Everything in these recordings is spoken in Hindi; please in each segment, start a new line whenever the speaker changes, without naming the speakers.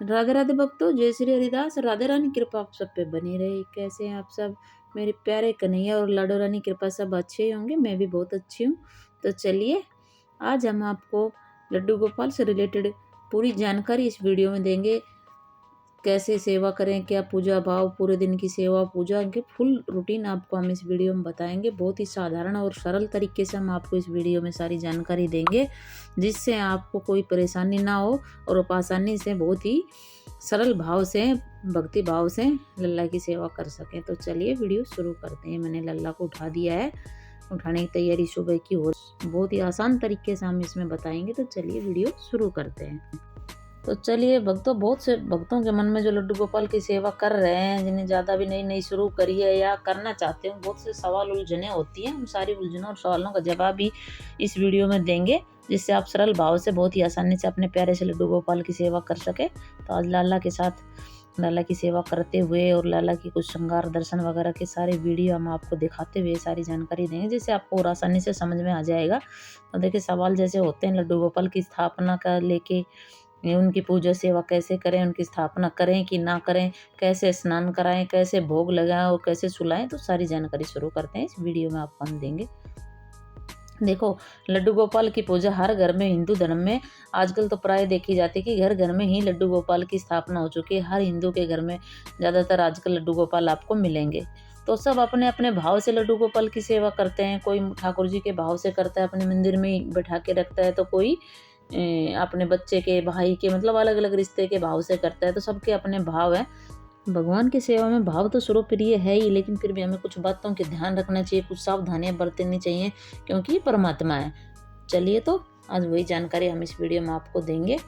राधे राधे भक्तों, जय श्री हरिदास। राधे रानी कृपा आप सब पे बनी रहे। कैसे हैं आप सब मेरे प्यारे कन्हैया और लाडो रानी कृपा सब अच्छे ही होंगे। मैं भी बहुत अच्छी हूँ। तो चलिए आज हम आपको लड्डू गोपाल से रिलेटेड पूरी जानकारी इस वीडियो में देंगे। कैसे सेवा करें, क्या पूजा भाव, पूरे दिन की सेवा पूजा के फुल रूटीन आपको हम इस वीडियो में बताएंगे। बहुत ही साधारण और सरल तरीके से हम आपको इस वीडियो में सारी जानकारी देंगे, जिससे आपको कोई परेशानी ना हो और आप आसानी से बहुत ही सरल भाव से, भक्ति भाव से लल्ला की सेवा कर सकें। तो चलिए वीडियो शुरू करते हैं। मैंने लल्ला को उठा दिया है, उठाने की तैयारी सुबह की हो। बहुत ही आसान तरीके से हम इसमें बताएंगे। तो चलिए वीडियो शुरू करते हैं। तो चलिए भक्तों, बहुत से भक्तों के मन में जो लड्डू गोपाल की सेवा कर रहे हैं, जिन्हें ज़्यादा भी नई शुरू करी है या करना चाहते हैं, बहुत से सवाल उलझने होती हैं। उन सारी उलझनों और सवालों का जवाब भी इस वीडियो में देंगे, जिससे आप सरल भाव से बहुत ही आसानी से अपने प्यारे से लड्डू गोपाल की सेवा कर सके। तो आज लाला के साथ लाला की सेवा करते हुए और लाला की कुछ श्रृंगार दर्शन वगैरह के सारे वीडियो हम आपको दिखाते हुए सारी जानकारी देंगे, जिससे आपको और आसानी से समझ में आ जाएगा। तो देखिए, सवाल जैसे होते हैं लड्डू गोपाल की स्थापना का लेके, उनकी पूजा सेवा कैसे करें, उनकी स्थापना करें कि ना करें, कैसे स्नान कराएं, कैसे भोग लगाएं और कैसे सुलाएं, तो सारी जानकारी शुरू करते हैं। इस वीडियो में आपको हम देंगे। देखो, लड्डू गोपाल की पूजा हर घर में, हिंदू धर्म में आजकल तो प्राय देखी जाती है कि घर घर में ही लड्डू गोपाल की स्थापना हो चुकी है। हर हिंदू के घर में ज़्यादातर आजकल लड्डू गोपाल आपको मिलेंगे। तो सब अपने अपने भाव से लड्डू गोपाल की सेवा करते हैं। कोई ठाकुर जी के भाव से करता है, अपने मंदिर में ही बैठा के रखता है, तो कोई अपने बच्चे के, भाई के, मतलब अलग अलग रिश्ते के भाव से करता है। तो सबके अपने भाव है। भगवान की सेवा में भाव तो सर्वप्रिय है ही, लेकिन फिर भी हमें कुछ बातों के ध्यान रखना चाहिए, कुछ सावधानियां बरतनी चाहिए, क्योंकि ये परमात्मा है। चलिए, तो आज वही जानकारी हम इस वीडियो में आपको देंगे।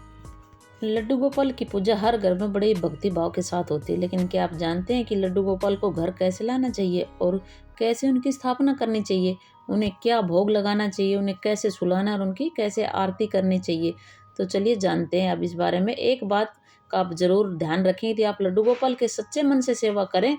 लड्डू गोपाल की पूजा हर घर में बड़े भक्ति भाव के साथ होती है, लेकिन क्या आप जानते हैं कि लड्डू गोपाल को घर कैसे लाना चाहिए और कैसे उनकी स्थापना करनी चाहिए, उन्हें क्या भोग लगाना चाहिए, उन्हें कैसे सुलाना और उनकी कैसे आरती करनी चाहिए। तो चलिए जानते हैं अब इस बारे में। एक बात का आप जरूर ध्यान रखें, यदि आप लड्डू गोपाल के सच्चे मन से सेवा करें,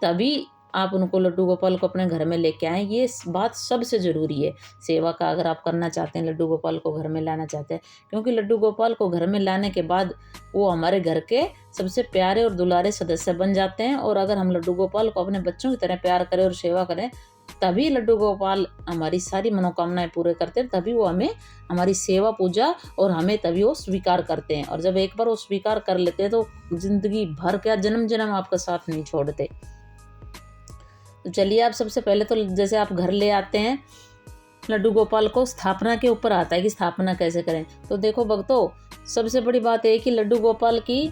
तभी आप उनको, लड्डू गोपाल को अपने घर में लेके आएँ। ये बात सबसे ज़रूरी है सेवा का, अगर आप करना चाहते हैं, लड्डू गोपाल को घर में लाना चाहते हैं। क्योंकि लड्डू गोपाल को घर में लाने के बाद वो हमारे घर के सबसे प्यारे और दुलारे सदस्य बन जाते हैं। और अगर हम लड्डू गोपाल को अपने बच्चों की तरह प्यार करें और सेवा करें, तभी लड्डू गोपाल हमारी सारी मनोकामनाएं पूरे करते हैं। तभी वो हमें, हमारी सेवा पूजा और हमें तभी वो स्वीकार करते हैं। और जब एक बार वो स्वीकार कर लेते हैं, तो जिंदगी भर, क्या जन्म जन्म आपका साथ नहीं छोड़ते। तो चलिए, आप सबसे पहले तो जैसे आप घर ले आते हैं लड्डू गोपाल को, स्थापना के ऊपर आता है कि स्थापना कैसे करें। तो देखो भक्तों, सबसे बड़ी बात है कि लड्डू गोपाल की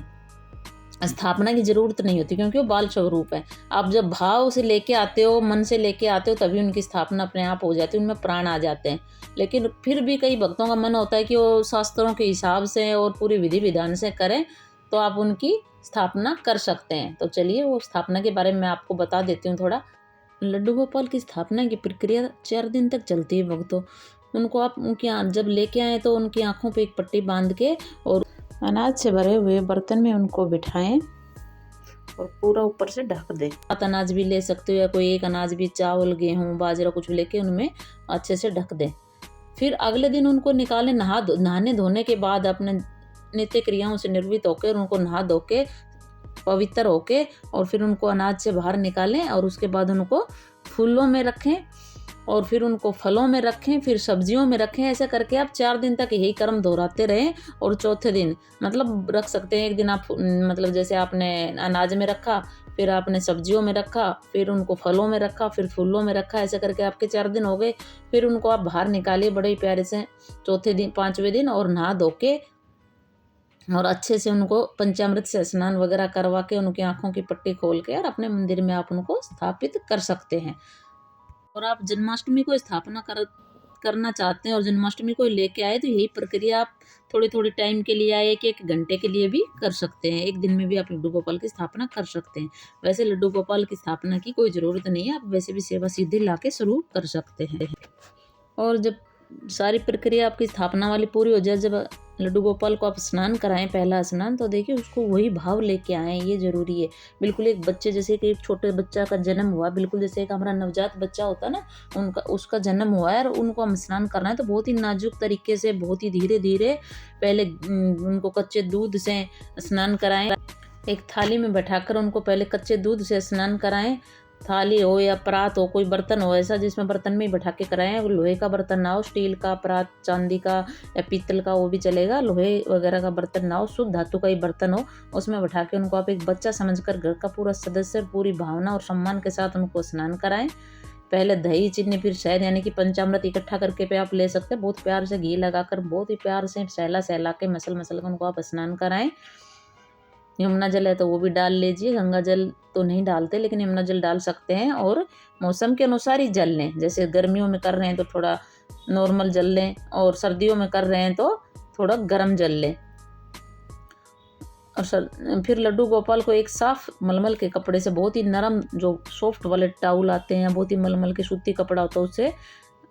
स्थापना की जरूरत नहीं होती, क्योंकि वो बाल स्वरूप है। आप जब भाव से लेके आते हो, मन से लेके आते हो, तभी उनकी स्थापना अपने आप हो जाती है, उनमें प्राण आ जाते हैं। लेकिन फिर भी कई भक्तों का मन होता है कि वो शास्त्रों के हिसाब से और पूरी विधि विधान से करें, तो आप उनकी स्थापना कर सकते हैं। तो चलिए, वो स्थापना के बारे में मैं आपको बता देती हूँ थोड़ा। लड्डू गोपाल की स्थापना की प्रक्रिया 4 दिन तक चलती है भक्तों। उनको आप उनकी जब लेके आए, तो उनकी आंखों पे एक पट्टी बांध के और अनाज से भरे हुए बर्तन में उनको बिठाएं और पूरा ऊपर से ढक दें। सात अनाज भी ले सकते हो, या कोई एक अनाज भी, चावल, गेहूँ, बाजरा कुछ लेके उनमें अच्छे से ढक दें। फिर अगले दिन उनको निकालें। नहाने धोने के बाद अपने नित्य क्रियाओं से निर्वृत्त होकर, उनको नहा धो के पवित्र होके, और फिर उनको अनाज से बाहर निकालें। और उसके बाद उनको फूलों में रखें, और फिर उनको फलों में रखें, फिर सब्जियों में रखें। ऐसे करके आप 4 दिन तक यही क्रम दोहराते रहें। और चौथे दिन मतलब रख सकते हैं, एक दिन आप मतलब जैसे आपने अनाज में रखा, फिर आपने सब्जियों में रखा, फिर उनको फलों में रखा, फिर फूलों में रखा। ऐसे करके आपके 4 दिन हो गए। फिर उनको आप बाहर निकालिए बड़े प्यारे से चौथे दिन, 5वें दिन, और नहा धो के और अच्छे से उनको पंचामृत से स्नान वगैरह करवा के, उनकी आंखों की पट्टी खोल के, और अपने मंदिर में आप उनको स्थापित कर सकते हैं। और आप जन्माष्टमी को स्थापना करना चाहते हैं और जन्माष्टमी को लेके आए, तो यही प्रक्रिया आप थोड़ी थोड़ी टाइम के लिए आए, 1 घंटे के लिए भी कर सकते हैं। एक दिन में भी आप लड्डू गोपाल की स्थापना कर सकते हैं। वैसे लड्डू गोपाल की स्थापना की कोई ज़रूरत नहीं है, आप वैसे भी सेवा सीधे ला के शुरू कर सकते हैं। और जब सारी प्रक्रिया आपकी स्थापना वाली पूरी हो जाए, जब लड्डू गोपाल को आप स्नान कराएं, पहला स्नान, तो देखिए उसको वही भाव लेके आएँ, ये ज़रूरी है। बिल्कुल एक बच्चे जैसे कि एक छोटे बच्चा का जन्म हुआ, बिल्कुल जैसे एक हमारा नवजात बच्चा होता है ना, उनका उसका जन्म हुआ है और उनको हम स्नान करना है, तो बहुत ही नाजुक तरीके से, बहुत ही धीरे-धीरे पहले उनको कच्चे दूध से स्नान कराएँ। एक थाली में बैठाकर उनको पहले कच्चे दूध से स्नान कराएँ। थाली हो या परात हो, कोई बर्तन हो ऐसा जिसमें बर्तन में ही बैठा के कराएं। लोहे का बर्तन ना हो, स्टील का, परात चांदी का या पीतल का, वो भी चलेगा। लोहे वगैरह का बर्तन ना हो, शुद्ध धातु का ही बर्तन हो, उसमें बैठा के उनको आप एक बच्चा समझकर घर का पूरा सदस्य पूरी भावना और सम्मान के साथ उनको स्नान कराएं। पहले दही, चीनी, फिर शहद यानी कि पंचामृत इकट्ठा करके पे आप ले सकते हैं। बहुत प्यार से घी लगाकर, बहुत ही प्यार से सहला सहला के, मसल मसल कर उनको आप स्नान कराएं। यमुना जल है तो वो भी डाल लीजिए, गंगा जल तो नहीं डालते लेकिन यमुना जल डाल सकते हैं। और मौसम के अनुसार ही जल लें, जैसे गर्मियों में कर रहे हैं तो थोड़ा नॉर्मल जल लें, और सर्दियों में कर रहे हैं तो थोड़ा गर्म जल लें। और फिर लड्डू गोपाल को एक साफ मलमल के कपड़े से, बहुत ही नरम जो सॉफ्ट वाले टाउल आते हैं, बहुत ही मलमल के सूती कपड़ा होता है, उससे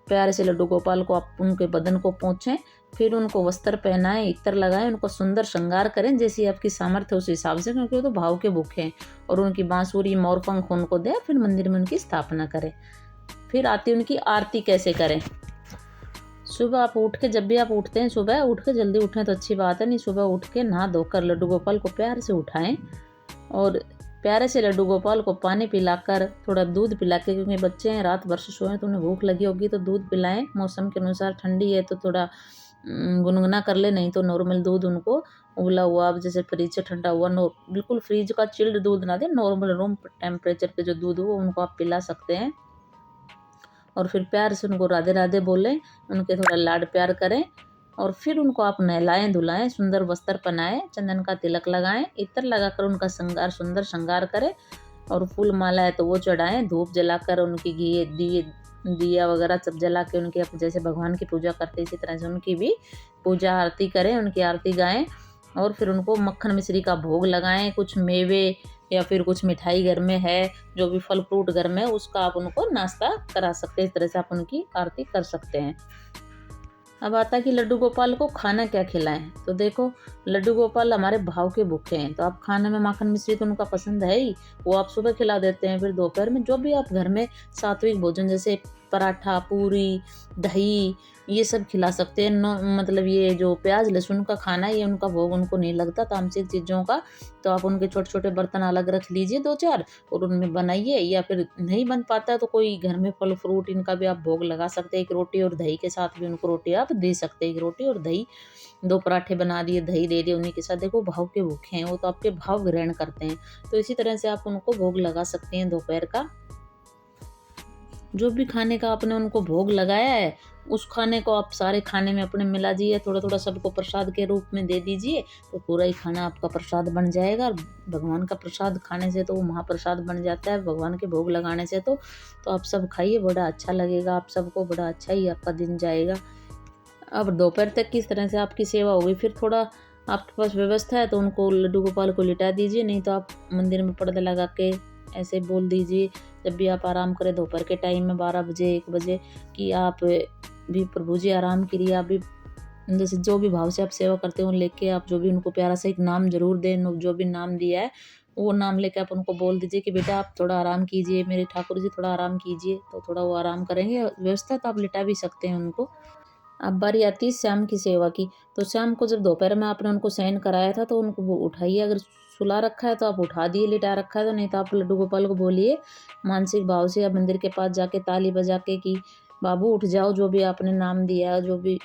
प्यारे से लड्डू गोपाल को आप उनके बदन को पोंछें। फिर उनको वस्त्र पहनाएं, इत्र लगाएं, उनको सुंदर श्रृंगार करें जैसी आपकी सामर्थ्य उस हिसाब से, क्योंकि वो तो भाव के भूखे हैं। और उनकी बांसुरी, मोर पंख उनको दें, फिर मंदिर में उनकी स्थापना करें। फिर आती उनकी आरती कैसे करें। सुबह आप उठ के, जब भी आप उठते हैं सुबह उठ के, जल्दी उठें तो अच्छी बात है, नहीं सुबह उठ के नहा धोकर लड्डू गोपाल को प्यार से उठाएं और प्यारे से लड्डू गोपाल को पानी पिलाकर, थोड़ा दूध पिला के, क्योंकि बच्चे हैं रात भर से सोए तो उन्हें भूख लगी होगी, तो दूध पिलाएं। मौसम के अनुसार ठंडी है तो थोड़ा गुनगुना कर ले, नहीं तो नॉर्मल दूध उनको उबला हुआ, अब जैसे फ्रिज से ठंडा हुआ, बिल्कुल फ्रिज का चिल्ड दूध ना दें, नॉर्मल रूम टेम्परेचर पे जो दूध हो उनको आप पिला सकते हैं। और फिर प्यार से उनको राधे राधे बोलें, उनके थोड़ा लाड प्यार करें। और फिर उनको आप नहलाएं धुलाएं, सुंदर वस्त्र पहनाएं, चंदन का तिलक लगाएं, इत्र लगाकर उनका श्रृंगार, सुंदर श्रृंगार करें। और फूल माला है तो वो चढ़ाएं, धूप जलाकर उनकी घी दिया वगैरह सब जला के उनकी, जैसे भगवान की पूजा करते इसी तरह से उनकी भी पूजा आरती करें, उनकी आरती गाएं। और फिर उनको मक्खन मिश्री का भोग लगाएं, कुछ मेवे या फिर कुछ मिठाई घर में है, जो भी फल फ्रूट घर में, उसका आप उनको नाश्ता करा सकते हैं। इस तरह से आप उनकी आरती कर सकते हैं। अब आता है कि लड्डू गोपाल को खाना क्या खिलाएं। तो देखो, लड्डू गोपाल हमारे भाव के भूखे हैं, तो आप खाने में माखन मिश्री तो उनका पसंद है ही, वो आप सुबह खिला देते हैं। फिर दोपहर में जो भी आप घर में सात्विक भोजन, जैसे पराठा, पूरी, दही, ये सब खिला सकते हैं। मतलब ये जो प्याज लहसुन का खाना है, ये उनका भोग उनको नहीं लगता तामसिक चीज़ों का, तो आप उनके छोटे छोटे बर्तन अलग रख लीजिए 2-4 और उनमें बनाइए। या फिर नहीं बन पाता है तो कोई घर में फल फ्रूट इनका भी आप भोग लगा सकते हैं। एक रोटी और दही के साथ भी उनको रोटी आप दे सकते हैं। एक रोटी और दही, 2 पराठे बना दिए, दही दे दिए उन्हीं के साथ। देखो भाव के भूखे हैं वो, तो आपके भाव ग्रहण करते हैं, तो इसी तरह से आप उनको भोग लगा सकते हैं। दोपहर का जो भी खाने का आपने उनको भोग लगाया है, उस खाने को आप सारे खाने में अपने मिला दीजिए, थोड़ा थोड़ा सबको प्रसाद के रूप में दे दीजिए, तो पूरा ही खाना आपका प्रसाद बन जाएगा। और भगवान का प्रसाद खाने से तो वो महाप्रसाद बन जाता है, भगवान के भोग लगाने से तो आप सब खाइए, बड़ा अच्छा लगेगा आप सबको, बड़ा अच्छा ही आपका दिन जाएगा। अब दोपहर तक किस तरह से आपकी सेवा होगी, फिर थोड़ा आपके पास व्यवस्था है तो उनको लड्डू गोपाल को लिटा दीजिए, नहीं तो आप मंदिर में पर्दा लगा के ऐसे बोल दीजिए जब भी आप आराम करें दोपहर के टाइम में 12 बजे 1 बजे, कि आप भी प्रभु जी आराम करिए। आप भी जैसे जो भी भाव से आप सेवा करते हो लेके आप जो भी उनको प्यारा सा एक नाम जरूर दें, जो भी नाम दिया है वो नाम लेके आप उनको बोल दीजिए कि बेटा आप थोड़ा आराम कीजिए, मेरे ठाकुर जी थोड़ा आराम कीजिए, तो थोड़ा वो आराम करेंगे। व्यवस्था तो आप लिटा भी सकते हैं उनको। अब बारी आती है शाम की सेवा की। तो शाम को जब दोपहर में आपने उनको शयन कराया था तो उनको उठाइए, अगर सुला रखा है तो आप उठा दिए, लिटा रखा है तो, नहीं तो आप लड्डू गोपाल को बोलिए मानसिक भाव से या मंदिर के पास जाके ताली बजा के कि बाबू उठ जाओ, जो भी आपने नाम दिया, जो भी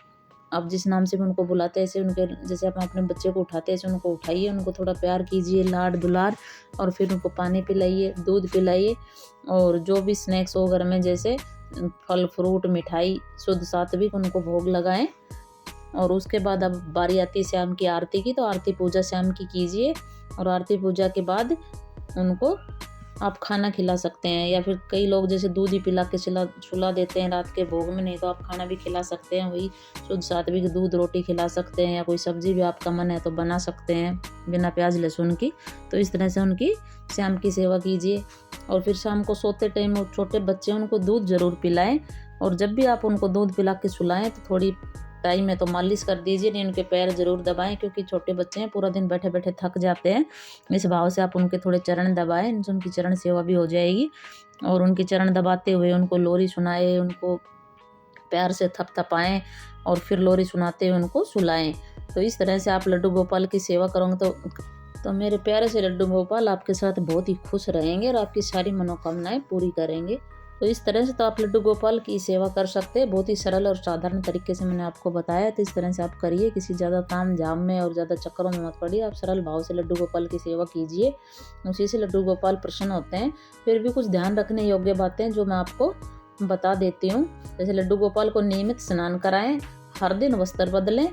आप जिस नाम से भी उनको बुलाते हैं, ऐसे उनके जैसे आप अपने बच्चे को उठाते हैं ऐसे उनको उठाइए, उनको थोड़ा प्यार कीजिए, लाड दुलार, और फिर उनको पानी पिलाइए, दूध पिलाइए, और जो भी स्नैक्स हो घर में जैसे फल फ्रूट मिठाई शुद्ध सात्विक उनको भोग लगाएं। और उसके बाद अब बारी आती है शाम की आरती की। तो आरती पूजा शाम की कीजिए, और आरती पूजा के बाद उनको आप खाना खिला सकते हैं, या फिर कई लोग जैसे दूध ही पिला के सुला देते हैं रात के भोग में, नहीं तो आप खाना भी खिला सकते हैं, वही शुद्ध सात्विक दूध रोटी खिला सकते हैं, या कोई सब्जी भी आपका मन है तो बना सकते हैं बिना प्याज लहसुन की। तो इस तरह से उनकी शाम की सेवा कीजिए। और फिर शाम को सोते टाइम वो छोटे बच्चे उनको दूध जरूर पिलाएं, और जब भी आप उनको दूध पिला के सुलाएं तो थोड़ी टाइम में तो मालिश कर दीजिए, नहीं उनके पैर ज़रूर दबाएं, क्योंकि छोटे बच्चे हैं, पूरा दिन बैठे बैठे थक जाते हैं। इस भाव से आप उनके थोड़े चरण दबाएं, इनसे उनकी चरण सेवा भी हो जाएगी। और उनकी चरण दबाते हुए उनको लोरी सुनाए, उनको प्यार से थपथपाएं और फिर लोरी सुनाते हुए उनको सुलाएं। तो इस तरह से आप लड्डू गोपाल की सेवा करोगे तो मेरे प्यारे से लड्डू गोपाल आपके साथ बहुत ही खुश रहेंगे और आपकी सारी मनोकामनाएं पूरी करेंगे। तो इस तरह से तो आप लड्डू गोपाल की सेवा कर सकते हैं। बहुत ही सरल और साधारण तरीके से मैंने आपको बताया, तो इस तरह से आप करिए। किसी ज़्यादा ताम झाम में और ज़्यादा चक्करों में मत पड़िए, आप सरल भाव से लड्डू गोपाल की सेवा कीजिए, उसी से लड्डू गोपाल प्रसन्न होते हैं। फिर भी कुछ ध्यान रखने योग्य बातें जो मैं आपको बता देती हूँ। जैसे लड्डू गोपाल को नियमित स्नान कराएं, हर दिन वस्त्र बदलें,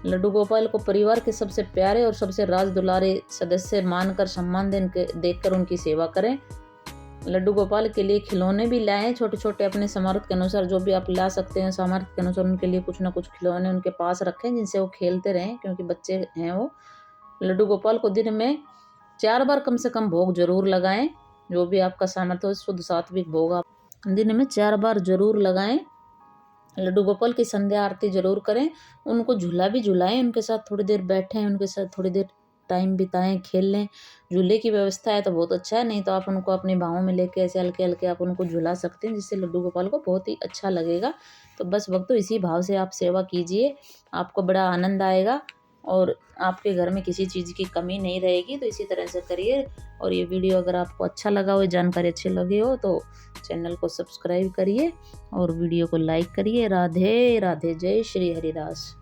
लड्डू गोपाल को परिवार के सबसे प्यारे और सबसे राज दुलारे सदस्य मानकर सम्मान देकर उनकी सेवा करें। लड्डू गोपाल के लिए खिलौने भी लाएं, छोटे छोटे अपने सामर्थ्य के अनुसार जो भी आप ला सकते हैं, सामर्थ्य के अनुसार उनके लिए कुछ ना कुछ खिलौने उनके पास रखें जिनसे वो खेलते रहें, क्योंकि बच्चे हैं वो। लड्डू गोपाल को दिन में 4 बार कम से कम भोग जरूर लगाएं, जो भी आपका सामर्थ्य हो, शुद्ध सात्विक भोग आप दिन में 4 बार जरूर लगाएं। लड्डू गोपाल की संध्या आरती जरूर करें, उनको झूला भी झुलाएं, उनके साथ थोड़ी देर बैठें, उनके साथ थोड़ी देर टाइम बिताएं, खेल लें। झूले की व्यवस्था है तो बहुत अच्छा है, नहीं तो आप उनको अपनी बाहों में लेके ऐसे हल्के हल्के आप उनको झुला सकते हैं, जिससे लड्डू गोपाल को बहुत ही अच्छा लगेगा। तो बस भक्तों, इसी भाव से आप सेवा कीजिए, आपको बड़ा आनंद आएगा और आपके घर में किसी चीज़ की कमी नहीं रहेगी। तो इसी तरह से करिए। और ये वीडियो अगर आपको अच्छा लगा हो, जानकारी अच्छी लगी हो, तो चैनल को सब्सक्राइब करिए और वीडियो को लाइक करिए। राधे राधे, जय श्री हरिदास।